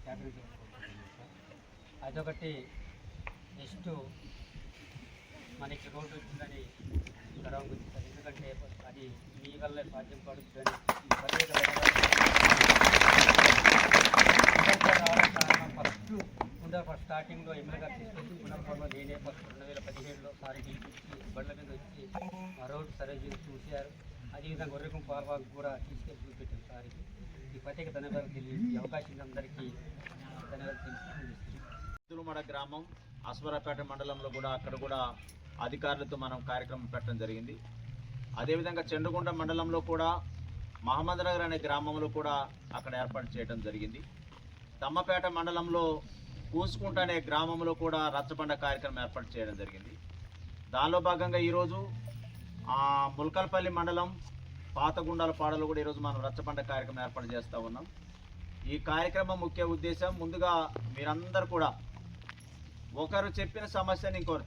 సేకరించుకుంటున్నాం sir. అదొకటి next మనకి road వచ్చిందని గర్వం గురించి సార్. ఎందుకంటే అది మీ వల్లే సాధ్యం పడుతుందని ఫస్ట్ స్టార్టింగ్లో ఎమ్మెల్యే గారు తీసుకొచ్చి పునర్పంలో నేనే ఫస్ట్ 2017లో సారి బండ్ల మీద వచ్చి ఆ రోడ్డు సర్వే చేసి చూశారు. అదేవిధంగా గొర్రెకం పాల్వాకు కూడా తీసుకెళ్ళి చూపెట్టాం సార్కి. ఈ ప్రత్యేక ధన్యవాదాలు తెలియజేసి అవకాశం అందరికీ ధన్యవాదాలు తెలుసుకుంటున్నాం. మన గ్రామం అశ్వరాపేట మండలంలో కూడా అక్కడ కూడా అధికారులతో మనం కార్యక్రమం పెట్టడం జరిగింది. అదేవిధంగా చెండుగుంట మండలంలో కూడా మహమ్మద్నగర్ అనే గ్రామంలో కూడా అక్కడ ఏర్పాటు చేయడం జరిగింది. తమ్మపేట మండలంలో కూసుకుంట అనే గ్రామంలో కూడా రచ్చబండ కార్యక్రమం ఏర్పాటు చేయడం జరిగింది. దానిలో భాగంగా ఈరోజు ముల్కల్పల్లి మండలం పాతగుండాల పాడలో కూడా ఈరోజు మనం రచ్చబండ కార్యక్రమం ఏర్పాటు చేస్తూ ఉన్నాం. ఈ కార్యక్రమం ముఖ్య ఉద్దేశం ముందుగా మీరందరూ కూడా ఒకరు చెప్పిన సమస్యని ఇంకొకరు